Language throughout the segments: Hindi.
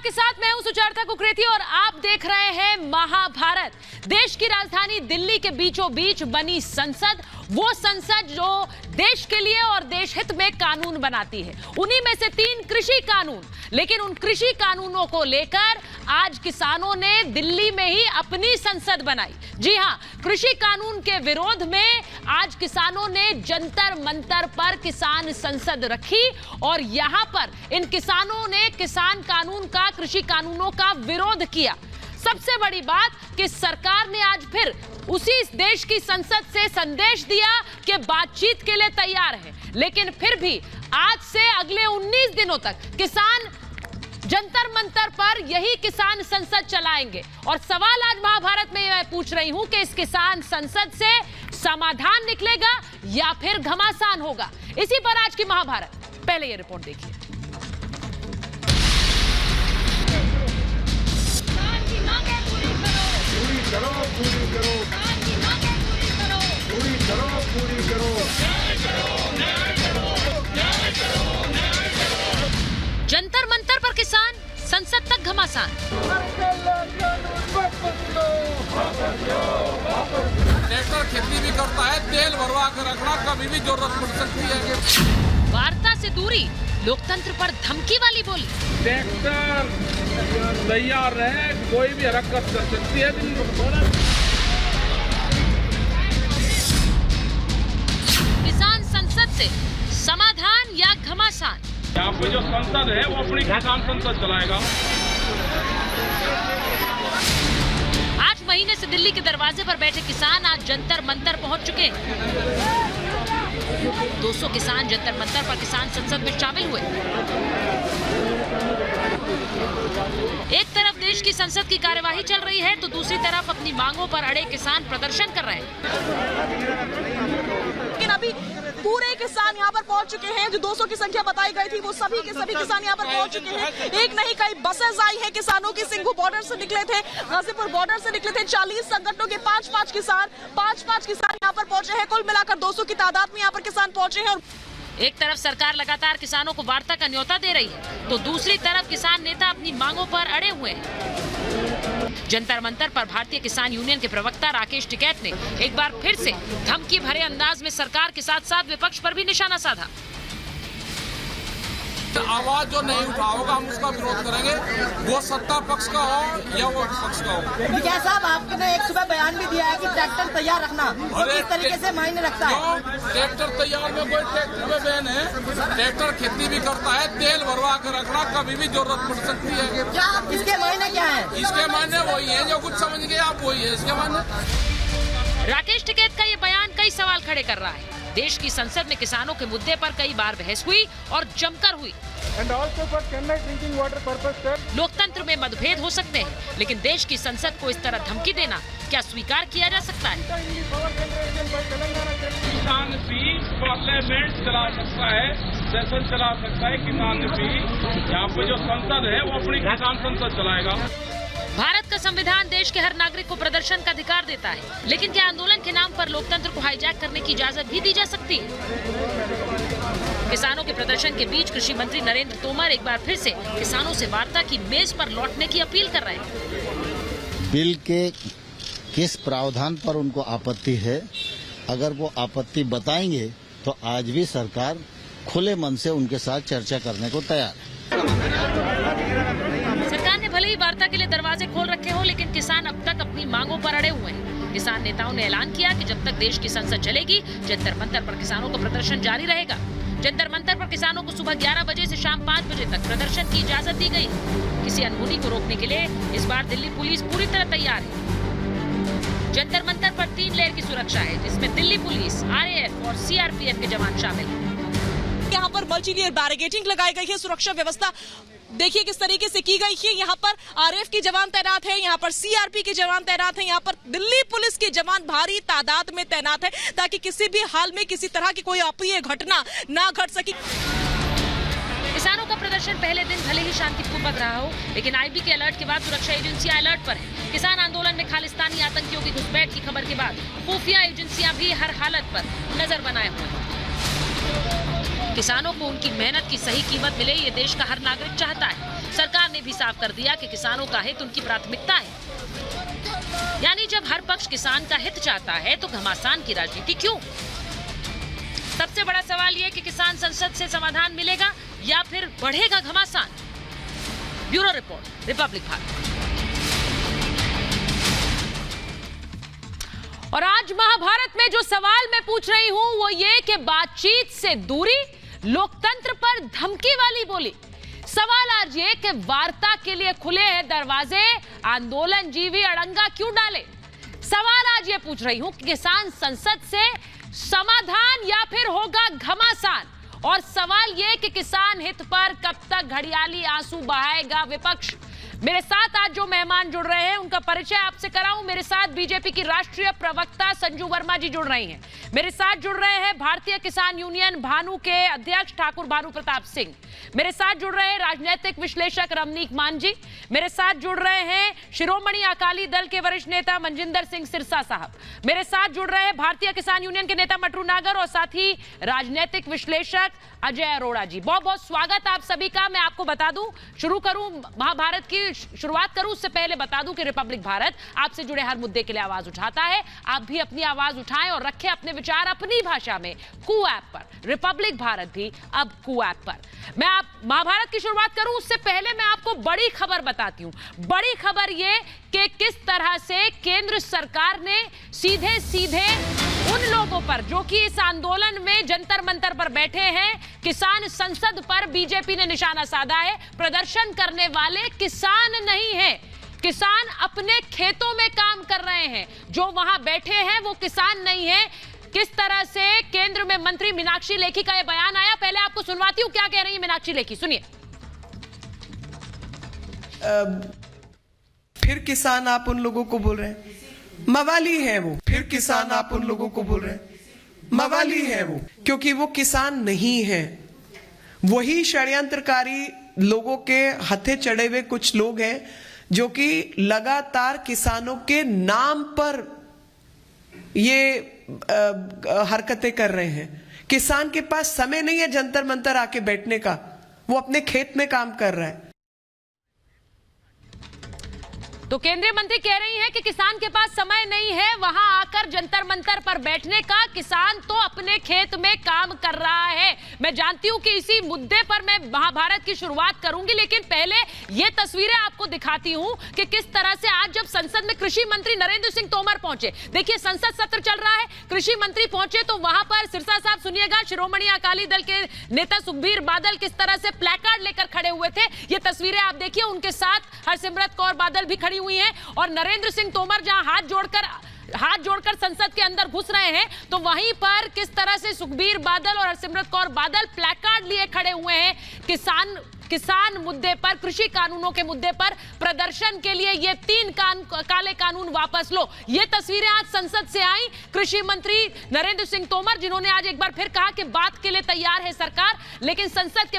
के साथ मैं हूं सुचेता कुकरेती और आप देख रहे हैं महाभारत। देश की राजधानी दिल्ली के बीचों बीच बनी संसद, वो संसद जो देश के लिए और देश हित में कानून बनाती है। उन्हीं में से 3 कृषि कानून, लेकिन उन कृषि कानूनों को लेकर आज किसानों ने दिल्ली में ही अपनी संसद बनाई। जी हां, कृषि कानून के विरोध में आज किसानों ने जंतर मंतर पर किसान संसद रखी और यहां पर इन किसानों ने किसान कानून का, कृषि कानूनों का विरोध किया। सबसे बड़ी बात कि सरकार ने आज फिर उसी देश की संसद से संदेश दिया कि बातचीत के लिए तैयार है, लेकिन फिर भी आज से अगले 19 दिनों तक किसान जंतर मंतर पर यही किसान संसद चलाएंगे। और सवाल आज महाभारत में मैं पूछ रही हूं कि इस किसान संसद से समाधान निकलेगा या फिर घमासान होगा। इसी पर आज की महाभारत। पहले ये रिपोर्ट देखिए। जंतर मंतर पर किसान, संसद तक घमासान। ट्रैक्टर खेती भी करता है, तेल भरवा कर रखना, कभी भी जरूरत पड़ सकती है। वार्ता से दूरी, लोकतंत्र पर धमकी वाली बोली। ट्रैक्टर तैयार रहे, कोई भी हरकत कर सकती है। किसान संसद से समाधान या घमासान? यहाँ पे जो संसद है वो अपनी किसान संसद चलाएगा। 8 महीने से दिल्ली के दरवाजे पर बैठे किसान आज जंतर मंतर पहुंच चुके हैं। 200 किसान जंतर मंतर पर किसान संसद में शामिल हुए। एक तरफ देश की संसद की कार्यवाही चल रही है तो दूसरी तरफ अपनी मांगों पर अड़े किसान प्रदर्शन कर रहे हैं। लेकिन अभी पूरे किसान यहाँ पर पहुंच चुके हैं। जो 200 की संख्या बताई गई थी वो सभी के सभी किसान यहाँ पर पहुंच चुके हैं। एक नहीं कई बसेस आई हैं किसानों की। सिंघू बॉर्डर से निकले थे, गाजीपुर बॉर्डर से निकले थे। 40 संगठनों के 5-5 किसान यहाँ पर पहुंचे हैं। कुल मिलाकर 200 की तादाद में यहाँ पर किसान पहुंचे हैं। एक तरफ सरकार लगातार किसानों को वार्ता का न्योता दे रही है तो दूसरी तरफ किसान नेता अपनी मांगों पर अड़े हुए हैं। जंतर मंतर पर भारतीय किसान यूनियन के प्रवक्ता राकेश टिकैत ने एक बार फिर से धमकी भरे अंदाज में सरकार के साथ साथ विपक्ष पर भी निशाना साधा। आवाज जो नहीं उठाओगा हम उसका विरोध करेंगे, वो सत्ता पक्ष का हो या वो पक्ष का हो। विजय साहब, आपने एक सुबह बयान भी दिया है कि ट्रैक्टर तैयार रखना, वो किस तरीके से मायने रखता है? ट्रैक्टर तैयार में कोई ट्रैक्टर में बैन है? ट्रैक्टर खेती भी करता है, तेल भरवा कर रखना, कभी भी जरूरत पड़ सकती है। क्या इसके मायने क्या है? इसके मायने वही है जो कुछ समझ गए आप, वही है इसके मायने। राकेश टिकैत का ये बयान कई सवाल खड़े कर रहा है। देश की संसद में किसानों के मुद्दे पर कई बार बहस हुई और जमकर हुई। लोकतंत्र में मतभेद हो सकते हैं, लेकिन देश की संसद को इस तरह धमकी देना क्या स्वीकार किया जा सकता है? किसान भी पार्लियामेंट चला सकता है, सेशन चला सकता है। किसान भी यहाँ पे जो संसद है वो अपनी किसान संसद चलाएगा। भारत का संविधान देश के हर नागरिक को प्रदर्शन का अधिकार देता है, लेकिन क्या आंदोलन के नाम पर लोकतंत्र को हाईजैक करने की इजाजत भी दी जा सकती है? किसानों के प्रदर्शन के बीच कृषि मंत्री नरेंद्र तोमर एक बार फिर से किसानों से वार्ता की मेज पर लौटने की अपील कर रहे हैं। बिल के किस प्रावधान पर उनको आपत्ति है, अगर वो आपत्ति बताएंगे तो आज भी सरकार खुले मन से उनके साथ चर्चा करने को तैयार है। सरकार ने भले ही वार्ता के लिए दरवाजे खोल रखे हो, लेकिन किसान अब तक अपनी मांगों पर अड़े हुए हैं। किसान नेताओं ने ऐलान किया कि जब तक देश की संसद चलेगी, जंतर मंतर पर किसानों का प्रदर्शन जारी रहेगा। जंतर मंतर पर किसानों को सुबह 11 बजे से शाम 5 बजे तक प्रदर्शन की इजाजत दी गई। किसी अनहोनी को रोकने के लिए इस बार दिल्ली पुलिस पूरी तरह तैयार है। जंतर मंतर पर 3 लेयर की सुरक्षा है, जिसमें दिल्ली पुलिस, RAF और CRPF के जवान शामिल हैं। यहाँ पर मल्टी लेयर बैरिकेडिंग लगाई गई है। सुरक्षा व्यवस्था देखिए किस तरीके से की गई है। यहाँ पर RAF के जवान तैनात है, यहाँ पर CRP के जवान तैनात है, यहाँ पर दिल्ली पुलिस के जवान भारी तादाद में तैनात है, ताकि किसी भी हाल में किसी तरह की कोई अप्रिय घटना ना घट सके। किसानों का प्रदर्शन पहले दिन भले ही शांतिपूर्वक रहा हो, लेकिन IB के अलर्ट के बाद सुरक्षा एजेंसियां अलर्ट पर हैं। किसान आंदोलन में खालिस्तानी आतंकियों की घुसपैठ की खबर के बाद खुफिया एजेंसियां भी हर हालत पर नजर बनाए हुए हैं। किसानों को उनकी मेहनत की सही कीमत मिले, ये देश का हर नागरिक चाहता है। सरकार ने भी साफ कर दिया कि किसानों का हित उनकी प्राथमिकता है। यानी जब हर पक्ष किसान का हित चाहता है तो घमासान की राजनीति क्यों? सबसे बड़ा सवाल यह कि किसान संसद से समाधान मिलेगा या फिर बढ़ेगा घमासान। Bureau report, Republic Bharat. और आज महाभारत में जो सवाल मैं पूछ रही हूं वो ये कि बातचीत से दूरी, लोकतंत्र पर धमकी वाली बोली। सवाल आज ये कि वार्ता के लिए खुले हैं दरवाजे, आंदोलन जीवी अड़ंगा क्यों डाले? सवाल आज ये पूछ रही हूं कि किसान संसद से समाधान या फिर होगा घमासान। और सवाल ये कि किसान हित पर कब तक घड़ियाली आंसू बहाएगा विपक्ष। मेरे साथ आज जो मेहमान जुड़ रहे हैं उनका परिचय आपसे कराऊं। मेरे साथ बीजेपी की राष्ट्रीय प्रवक्ता संजू वर्मा जी जुड़ रही हैं। मेरे साथ जुड़ रहे हैं भारतीय किसान यूनियन भानु के अध्यक्ष ठाकुर भानु प्रताप सिंह। मेरे साथ जुड़ रहे हैं राजनीतिक विश्लेषक रमनीक मान जी। मेरे साथ जुड़ रहे हैं शिरोमणि अकाली दल के वरिष्ठ नेता मनजिंदर सिंह सिरसा साहब। मेरे साथ जुड़ रहे हैं भारतीय किसान यूनियन के नेता मटरू नागर और साथ ही राजनीतिक विश्लेषक अजय अरोड़ा जी। बहुत बहुत स्वागत आप सभी का। मैं आपको बता दूं, शुरू करूं महाभारत की शुरुआत करूं उससे पहले बता दूं कि रिपब्लिक भारत आपसे जुड़े हर मुद्दे के लिए आवाज उठाता है। आप भी अपनी आवाज उठाएं और रखें अपने विचार अपनी भाषा में कू ऐप पर। रिपब्लिक भारत भी अब कू ऐप पर। मैं आप महाभारत की शुरुआत करूं उससे पहले मैं आपको बड़ी खबर बताती हूं। बड़ी खबर यह कि किस तरह से केंद्र सरकार ने सीधे सीधे उन लोगों पर जो कि इस आंदोलन में जंतर मंतर पर बैठे हैं, किसान संसद पर बीजेपी ने निशाना साधा है। प्रदर्शन करने वाले किसान नहीं हैं, किसान अपने खेतों में काम कर रहे हैं। जो वहां बैठे हैं वो किसान नहीं है। किस तरह से केंद्र में मंत्री मीनाक्षी लेखी का यह बयान आया, पहले आपको सुनवाती हूं क्या कह रही है मीनाक्षी लेखी, सुनिए। फिर किसान आप उन लोगों को बोल रहे हैं मवाली है वो। फिर किसान आप उन लोगों को बोल रहे हैं मवाली है वो, क्योंकि वो किसान नहीं है। वही षड्यंत्रकारी लोगों के हथे चढ़े हुए कुछ लोग हैं जो कि लगातार किसानों के नाम पर ये हरकतें कर रहे हैं। किसान के पास समय नहीं है जंतर मंतर आके बैठने का, वो अपने खेत में काम कर रहा है। तो केंद्रीय मंत्री कह रही हैं कि किसान के पास समय नहीं है वहां आकर जंतर मंतर पर बैठने का, किसान तो अपने खेत में काम कर रहा है। मैं जानती हूं कि इसी मुद्दे पर मैं महाभारत की शुरुआत करूंगी, लेकिन पहले ये तस्वीरें आपको दिखाती हूं कि किस तरह से आज जब संसद में कृषि मंत्री नरेंद्र सिंह तोमर पहुंचे, देखिए संसद सत्र चल रहा है, कृषि मंत्री पहुंचे तो वहां पर सिरसा साहब सुनिएगा, शिरोमणि अकाली दल के नेता सुखबीर बादल किस तरह से प्लेकार्ड लेकर खड़े हुए थे। ये तस्वीरें आप देखिए, उनके साथ हरसिमरत कौर बादल भी खड़ी हुई हैं और नरेंद्र सिंह तोमर जहां हाथ जोड़कर संसद के अंदर घुस रहे हैं तो वहीं पर किस तरह से सुखबीर बादल और हरसिमरत कौर बादल प्लेकार्ड लिए खड़े हुए हैं। किसान मुद्दे पर, कृषि कानूनों के मुद्दे पर प्रदर्शन के लिए ये 3 काले कानून वापस लो। ये तस्वीरें आज संसद से आई। कृषि मंत्री नरेंद्र सिंह तोमर जिन्होंने आज एक बार फिर कहा कि बात के लिए तैयार है सरकार, लेकिन संसद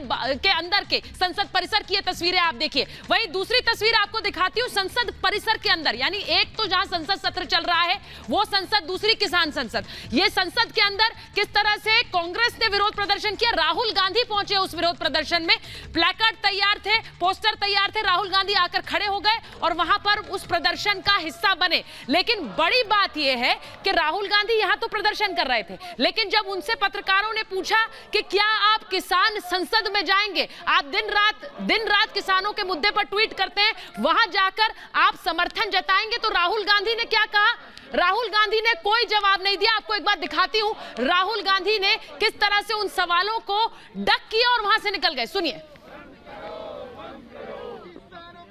के अंदर के संसद परिसर की ये तस्वीरें आप देखिए। वहीं दूसरी तस्वीर आपको दिखाती हूं संसद परिसर के अंदर, यानी एक तो जहां संसद सत्र चल रहा है वो संसद, दूसरी किसान संसद। ये संसद के अंदर किस तरह से कांग्रेस ने विरोध प्रदर्शन किया, राहुल गांधी पहुंचे उस विरोध प्रदर्शन में, प्लेकार्ड तैयार थे, पोस्टर तैयार थे, राहुल गांधी आकर खड़े हो गए और वहां पर उस प्रदर्शन का हिस्सा बने। लेकिन बड़ी बात यह है कि राहुल गांधी यहां तो प्रदर्शन कर रहे थे, लेकिन जब उनसे पत्रकारों ने पूछा कि क्या आप किसान संसद में जाएंगे, आप दिन रात किसानों के मुद्दे पर ट्वीट करते हैं, वहां जाकर आप समर्थन जताएंगे, तो राहुल गांधी ने क्या कहा? राहुल गांधी ने कोई जवाब नहीं दिया। आपको एक बात दिखाती हूं, राहुल गांधी ने किस तरह से उन सवालों को डक किया और वहां से निकल गए, सुनिए।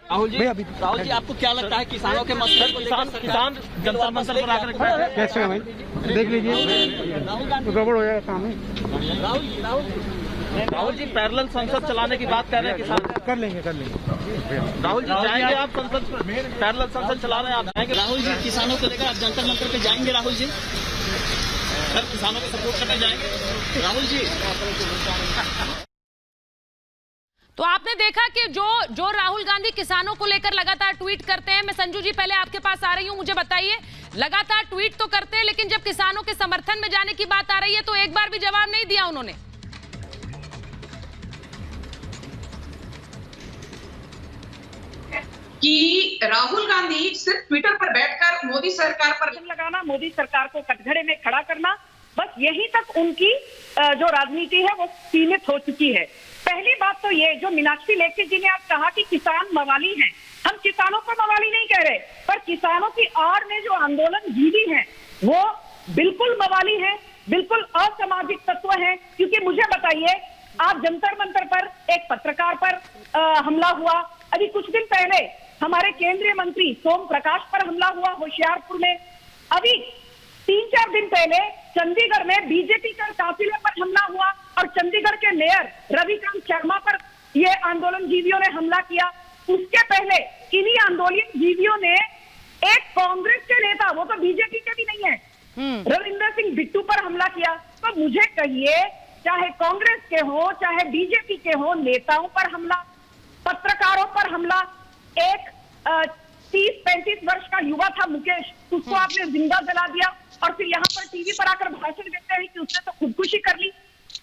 राहुल जी आपको क्या लगता है किसानों के मसले को किसान जंतर मंतर पर आकर कैसे है भाई? देख लीजिए गड़बड़ हो जाएगा काम। राहुल जी पैरेलल संसद चलाने की बात कर रहे हैं किसान, कर लेंगे। राहुल जी जाएंगे आप संसद, पैरेलल संसद चला रहे हैं आप, जाएंगे? राहुल जी किसानों को लेकर आप जंतर मंतर पे जाएंगे? राहुल जी सर किसानों को सपोर्ट करने जाएंगे राहुल जी? तो आपने देखा कि जो राहुल गांधी किसानों को लेकर लगातार ट्वीट करते हैं। मैं संजू जी पहले आपके पास आ रही हूं, मुझे बताइए, लगातार ट्वीट तो करते हैं लेकिन जब किसानों के समर्थन में जाने की बात आ रही है तो एक बार भी जवाब नहीं दिया उन्होंने। कि राहुल गांधी सिर्फ ट्विटर पर बैठकर मोदी सरकार पर लगाना, मोदी सरकार को कटघरे में खड़ा करना, बस यहीं तक उनकी जो राजनीति है वो सीमित हो चुकी है। पहली बात तो ये जो मीनाक्षी लेखी जी ने आप कहा कि किसान मवाली हैं, हम किसानों को मवाली नहीं कह रहे, पर किसानों की आड़ में जो आंदोलन जीवी हैं वो बिल्कुल मवाली हैं, बिल्कुल असामाजिक तत्व हैं। क्योंकि मुझे बताइए, आज जंतर मंतर पर एक पत्रकार पर हमला हुआ, अभी कुछ दिन पहले हमारे केंद्रीय मंत्री सोम प्रकाश पर हमला हुआ होशियारपुर में, अभी 3-4 दिन पहले चंडीगढ़ में बीजेपी के काफिले पर हमला हुआ और चंडीगढ़ के मेयर रविकांत शर्मा पर ये आंदोलन जीवियों ने हमला किया। उसके पहले इन्हीं आंदोलन जीवियों ने एक कांग्रेस के नेता, वो तो बीजेपी के भी नहीं है, रविंदर सिंह बिट्टू पर हमला किया। तो मुझे कहिए, चाहे कांग्रेस के हो चाहे बीजेपी के हो, नेताओं पर हमला, पत्रकारों पर हमला, एक 30-35 वर्ष का युवा था मुकेश, उसको आपने जिंदा जला दिया और फिर यहाँ पर टीवी पर आकर भाषण देते हैं कि उसने तो खुदकुशी कर ली।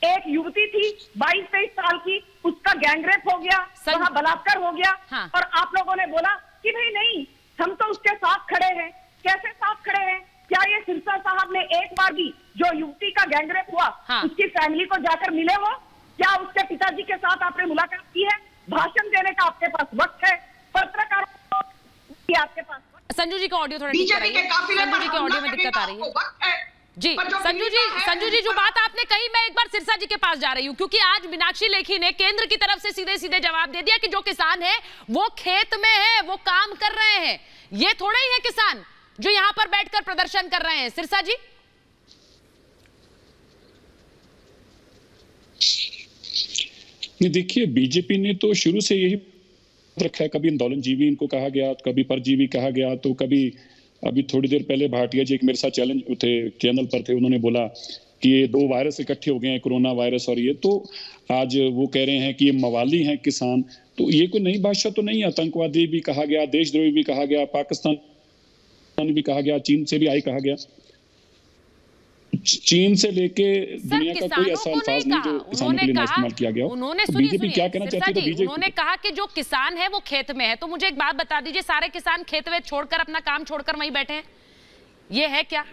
एक युवती थी 22-23 साल की, उसका गैंगरेप हो गया, वहाँ बलात्कार हो गया। हाँ। और आप लोगों ने बोला कि भाई नहीं, हम तो उसके साथ खड़े हैं। कैसे साथ खड़े हैं? क्या ये सिरसा साहब ने एक बार भी जो युवती का गैंगरेप हुआ, हाँ, उसकी फैमिली को जाकर मिले हो? क्या उसके पिताजी के साथ आपने मुलाकात की है? भाषण देने का आपके पास वक्त है? पत्रकारों की आपके पास? संजू जी का ऑडियो थोड़ा बीजेपी के काफिले संजू जी के ऑडियो में दिक्कत आ रही है जी। संजू जी जो बात आपने कही, मैं एक बार सिरसा जी के पास जा रही हूँ, क्योंकि आज मीनाक्षी लेखी ने केंद्र की तरफ से सीधे सीधे जवाब दे दिया कि जो किसान है वो खेत में है, वो काम कर रहे हैं, ये थोड़े ही है किसान जो यहाँ पर बैठकर प्रदर्शन कर रहे हैं। सिरसा जी, देखिए, बीजेपी ने तो शुरू से यही रखा है, कभी आंदोलन जीवी इनको कहा गया, कभी परजीवी कहा गया, तो कभी अभी थोड़ी देर पहले भाटिया जी एक मेरे साथ चैनल पर थे, उन्होंने बोला कि ये 2 वायरस इकट्ठे हो गए हैं, कोरोना वायरस और ये, तो आज वो कह रहे हैं कि ये मवाली हैं किसान। तो ये कोई नई भाषा तो नहीं, आतंकवादी भी कहा गया, देशद्रोही भी कहा गया, पाकिस्तान भी कहा गया, चीन से भी आई कहा गया। चीन से लेके दुनिया का कोई ऐसा अल्फाज नहीं जो किसानों के लिए इस्तेमाल किया गया हो। बीजेपी क्या कहना चाहती है? तो बीजेपी उन्होंने कहा कि जो किसान है वो खेत में है। तो मुझे एक बात बता दीजिए, सारे किसान खेत में छोड़कर अपना काम छोड़कर वहीं बैठे हैं, ये है क्या?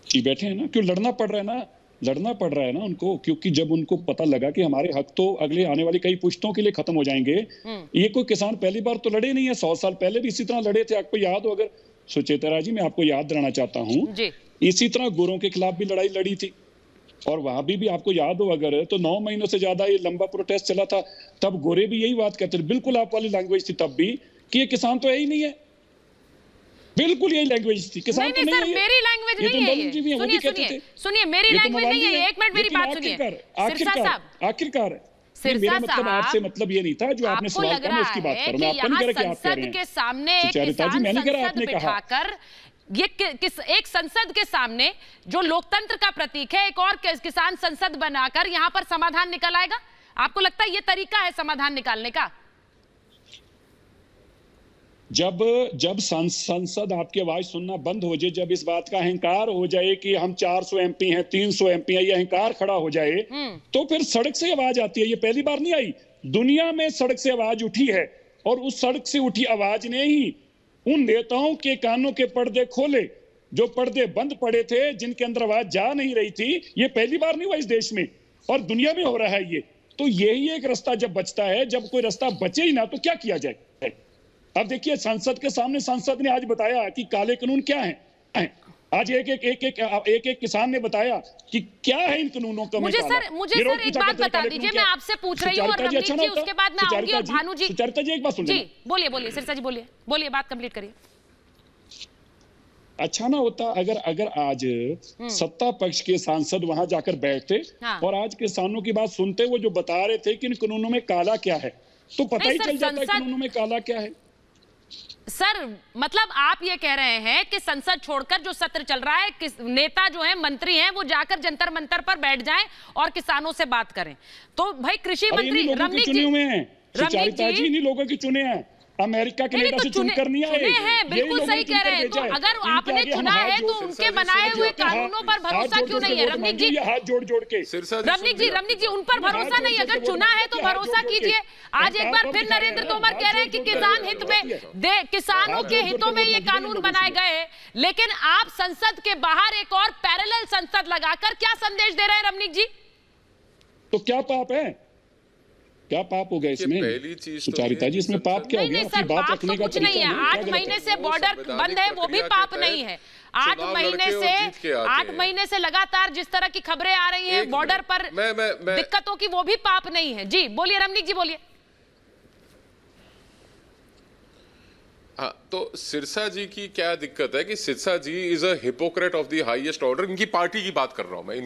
जी बैठे हैं ना, क्यों लड़ना पड़ रहा है ना, लड़ना पड़ रहा है ना उनको, क्योंकि जब उनको पता लगा कि हमारे हक तो अगले आने वाली कई पुश्तों के लिए खत्म हो जाएंगे। ये कोई किसान पहली बार तो लड़े नहीं है, 100 साल पहले भी इसी तरह लड़े थे। आपको याद हो, अगर सुचेता जी, मैं आपको याद दिलाना चाहता हूँ, इसी तरह गोरों के खिलाफ भी लड़ाई लड़ी थी, और वहां भी आपको याद हो अगर, तो 9 महीनों से ज्यादा ये लंबा प्रोटेस्ट चला था। तब गोरे भी यही बात कहते थे, बिल्कुल आप वाली लैंग्वेज थी तब भी, कि ये किसान तो है ही नहीं है, बिल्कुल यही लैंग्वेज थी। किसान तो नहीं है, मेरी लैंग्वेज नहीं है ये। सुनिए, मेरी लैंग्वेज नहीं है, एक मिनट मेरी बात सुनिए। आखिरकार मेरा मतलब आपसे मतलब ये नहीं था, जो आपने सवाल किया मैं उसकी बात करूं, मैं आपको नहीं कह रहा कि आप कह रहे हैं। के सामने एक संसद के सामने जो लोकतंत्र का प्रतीक है, एक और किसान संसद बनाकर यहाँ पर समाधान निकल आएगा? आपको लगता है ये तरीका है समाधान निकालने का? जब संसद आपकी आवाज सुनना बंद हो जाए, जब इस बात का अहंकार हो जाए कि हम 400 एमपी हैं, 300 एमपी हैं, ये अहंकार खड़ा हो जाए, तो फिर सड़क से आवाज आती है। ये पहली बार नहीं आई, दुनिया में सड़क से आवाज उठी है, और उस सड़क से उठी आवाज ने ही उन नेताओं के कानों के पर्दे खोले जो पर्दे बंद पड़े थे, जिनके अंदर आवाज जा नहीं रही थी। ये पहली बार नहीं हुआ इस देश में, और दुनिया में हो रहा है ये। तो यही एक रास्ता जब बचता है, जब कोई रास्ता बचे ही ना तो क्या किया जाए। अब देखिए, संसद के सामने सांसद ने आज बताया कि काले कानून क्या हैं। आज एक किसान ने बताया कि क्या है इन कानूनों का। मुझे सर एक बात बता दीजिए, मैं आपसे पूछ रही हूँ, और रमनीत जी उसके बाद मैं आऊंगी, और भानु जी। सुचरिता जी एक बात सुन लीजिए। बोलिए सिरसा जी, बोलिए बात कंप्लीट करिए। अच्छा ना होता अगर आज सत्ता पक्ष के सांसद वहां जाकर बैठते, और आज किसानों की बात सुनते, वो जो बता रहे थे कि इन कानूनों में काला क्या है, तो पता ही चल जाता है कानूनों में काला क्या है। सर, मतलब आप ये कह रहे हैं कि संसद छोड़कर जो सत्र चल रहा है, नेता जो है, मंत्री हैं, वो जाकर जंतर मंतर पर बैठ जाएं और किसानों से बात करें। तो भाई कृषि मंत्री रमनीत जी इन्हीं लोगों के चुने हैं, अमेरिका कनाडा से चुनकर नहीं आए। हैं, बिल्कुल सही कह रहे हैं। तो अगर आपने चुना है तो उनके बनाए हुए कानूनों पर भरोसा क्यों नहीं है? रमनीक जी, हाथ जोड़ के रमनीक जी उन पर भरोसा नहीं, अगर चुना है तो भरोसा कीजिए। आज एक बार फिर नरेंद्र तोमर कह रहे हैं कि किसान हित में, किसानों के हितों में ये कानून बनाए गए, लेकिन आप संसद के बाहर एक और पैरेलल संसद लगाकर क्या संदेश दे रहे हैं रमनीक जी? तो क्या पाप है? क्या पाप हो गया इसमें? पहली चीज सुचारिता जी, इसमें पाप क्या हो गया? सर, बात पाप रखने तो का कुछ नहीं है। 8 महीने से बॉर्डर बंद है, वो भी पाप नहीं है। 8 महीने से लगातार जिस तरह की खबरें आ रही हैं बॉर्डर पर दिक्कतों की, वो भी पाप नहीं है। जी बोलिए रमनीक जी, बोलिए। हाँ, तो सिरसा जी की क्या दिक्कत है कि Sirsa ji is a hypocrite of the highest order. इनकी पार्टी की बात कर रहा हूं मैं,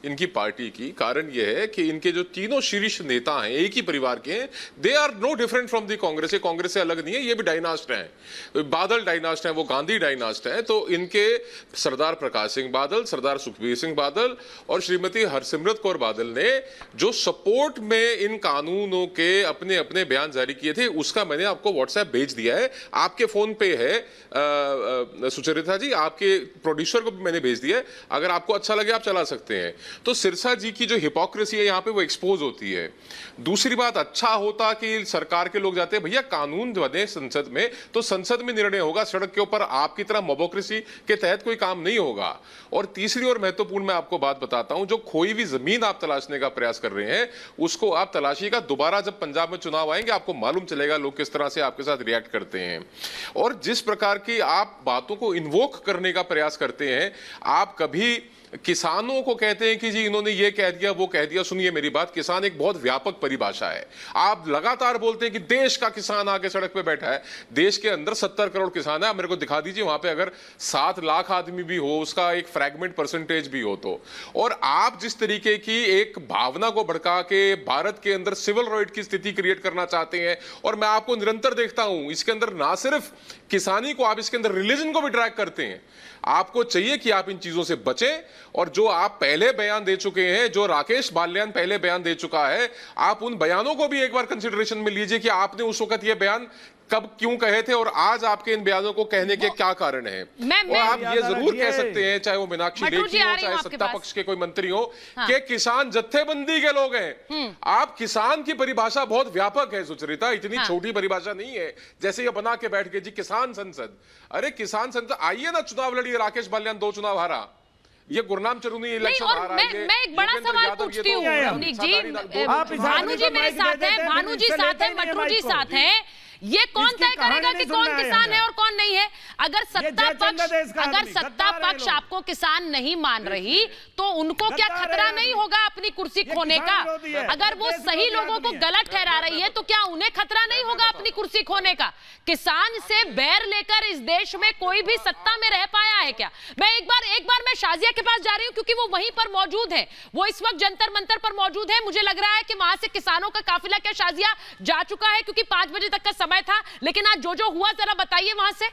इनकी पार्टी की। कारण यह है कि इनके जो तीनों शीर्ष नेता हैं एक ही परिवार के हैं। They are no different from the Congress. ये कांग्रेस से अलग नहीं है, ये भी डायनास्ट हैं, बादल डायनास्ट हैं, वो गांधी डायनास्ट हैं। तो इनके सरदार प्रकाश सिंह बादल, सरदार सुखबीर सिंह बादल और श्रीमती हरसिमरत कौर बादल ने जो सपोर्ट में इन कानूनों के अपने अपने बयान जारी किए थे, उसका मैंने आपको व्हाट्सएप भेज दिया है। आपके फोन पे है सुचरिता जी, आपके प्रोड्यूसर को भी मैंने भेज दिया है। अगर आपको अच्छा लगे आप चला सकते हैं। तो सिरसा जी की जो हिपोक्रेसी है यहाँ पे वो एक्सपोज होती है। दूसरी बात, अच्छा होता कि सरकार के लोग जाते हैं, भैया कानून बने संसद में तो संसद में निर्णय होगा, सड़क के ऊपर आपकी तरह मोबोक्रेसी के तहत कोई काम नहीं होगा। और तीसरी और महत्वपूर्ण मैं आपको बात बताता हूं, जो खोई हुई जमीन आप तलाशने का प्रयास कर रहे हैं उसको आप तलाशिएगा। दोबारा जब पंजाब में चुनाव आएंगे आपको मालूम चलेगा लोग किस तरह से आपके साथ रिएक्ट करते हैं। और जिस प्रकार की आप बातों को इन्वोक करने का प्रयास करते हैं, आप कभी किसानों को कहते हैं कि जी इन्होंने ये कह दिया वो कह दिया। सुनिए मेरी बात, किसान एक बहुत व्यापक परिभाषा है। आप लगातार बोलते हैं कि देश का किसान आके सड़क पे बैठा है। देश के अंदर 70 करोड़ किसान है। आप मेरे को दिखा दीजिए वहां पे अगर 7 लाख आदमी भी हो, उसका एक फ्रैगमेंट परसेंटेज भी हो तो। और आप जिस तरीके की एक भावना को भड़का के भारत के अंदर सिविल राइट की स्थिति क्रिएट करना चाहते हैं, और मैं आपको निरंतर देखता हूं इसके अंदर ना सिर्फ किसानी को, आप इसके अंदर रिलीजन को भी ड्रैग करते हैं। आपको चाहिए कि आप इन चीजों से बचें। और जो आप पहले बयान दे चुके हैं, जो राकेश बाल्यान पहले बयान दे चुका है, आप उन बयानों को भी एक बार कंसिडरेशन में लीजिए कि आपने उस वक्त ये बयान कब क्यों कहे थे और आज आपके इन बयानों को कहने के क्या कारण है। और आप ये जरूर कह सकते हैं, चाहे वो मीनाक्षी लेखी हो, चाहे सत्ता पक्ष के कोई मंत्री हो, कि किसान जत्थेबंदी के लोग हैं। आप किसान की परिभाषा बहुत व्यापक है सुचरिता, इतनी छोटी परिभाषा नहीं है जैसे ये बना के बैठ गए जी किसान संसद। अरे किसान संसद, आइए ना चुनाव लड़िए। राकेश बाल्यान 2 चुनाव हारा, ये गुरनाम चरूनी इलेक्शन हारा है। मैं एक बड़ा सवाल पूछती हूँ रमनीक जी, भानु जी मेरे साथ है, भानु जी साथ है, मटरू जी साथ है। ये कौन तय करेगा कि कौन किसान है और कौन नहीं है? अगर सत्ता पक्ष आपको किसान नहीं मान रही तो उनको क्या खतरा नहीं होगा अपनी कुर्सी खोने का? अगर वो सही लोगों को गलत ठहरा रही है तो क्या उन्हें खतरा नहीं होगा अपनी कुर्सी खोने का? किसान से बैर लेकर इस देश में कोई भी सत्ता में रह पाया है क्या? मैं एक बार मैं शाजिया के पास जा रही हूं क्योंकि वो वहीं पर मौजूद है, वो इस वक्त जंतर मंतर पर मौजूद है। मुझे लग रहा है कि वहां से किसानों का काफिला क्या शाजिया जा चुका है, क्योंकि 5 बजे तक का समय था। लेकिन आज जो हुआ जरा बताइए वहां से।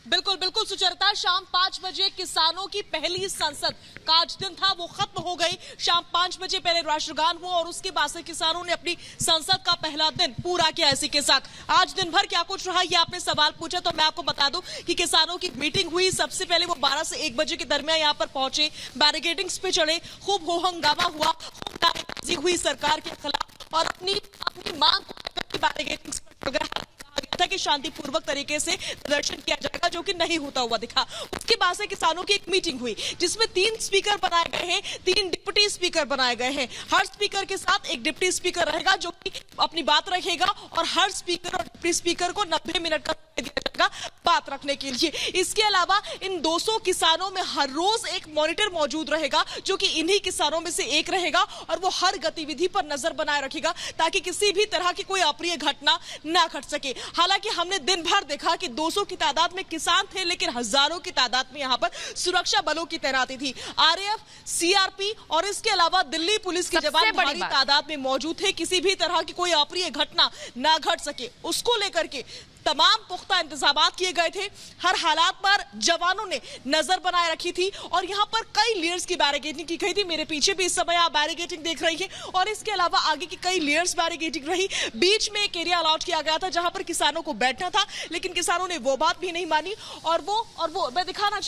बिल्कुल बिल्कुल सुचरिता, शाम 5 बजे किसानों की पहली संसद का आज दिन था, वो खत्म हो गई। शाम 5 बजे पहले राष्ट्रगान हुआ और उसके बाद से किसानों ने अपनी संसद का पहला दिन पूरा किया इसी के साथ। आज दिन भर क्या कुछ रहा, ये आपने सवाल पूछा तो मैं आपको बता दूं कि किसानों की मीटिंग हुई। सबसे पहले वो 12 से 1 बजे के दरमियान यहाँ पर पहुंचे, बैरिकेडिंग्स पे चढ़े, खूब हो हंगामा हुआ, खूब नारेबाजी हुई सरकार के खिलाफ और अपनी मांग को बैरिकेडिंग्स पर था कि शांतिपूर्वक तरीके से प्रदर्शन किया जाएगा, जो कि नहीं होता हुआ दिखा। उसके बाद से किसानों की एक मीटिंग हुई जिसमें 3 स्पीकर बनाए गए हैं, 3 डिप्टी स्पीकर बनाए गए हैं। हर स्पीकर के साथ एक डिप्टी स्पीकर रहेगा जो कि अपनी बात रखेगा और हर स्पीकर और डिप्टी स्पीकर को 90 मिनट का समय दिया जाएगा बात रखने के लिए। इसके अलावा इन 200 किसानों में हर रोज एक मॉनिटर मौजूद रहेगा जो कि इन्हीं किसानों में से एक रहेगा और वो हर गतिविधि पर नजर बनाए रखेगा ताकि किसी भी तरह की कोई अप्रिय घटना ना घट सके। हालांकि हमने दिन भर देखा कि 200 की तादाद में किसान थे, लेकिन हजारों की तादाद में यहां पर सुरक्षा बलों की तैनाती थी। आरएएफ, सीआरपी और इसके अलावा दिल्ली पुलिस के जवान भारी तादाद में मौजूद थे। किसी भी तरह की कोई अप्रिय घटना ना घट सके उसको लेकर के तमाम पुख्ता इंतजामात किए गए थे। हर हालात पर जवानों ने नजर बनाए रखी थी और यहाँ पर कई लेयर्स की बैरिकेडिंग की गई थी। मेरे पीछे भी इस समय आप बैरिकेडिंग देख रही हैं और इसके अलावा आगे की कई लेयर्स बैरिकेडिंग रही। बीच में एक एरिया अलॉट किया गया था जहां पर किसानों को बैठना था, लेकिन किसानों ने वो बात भी नहीं मानी और वो मैं दिखाना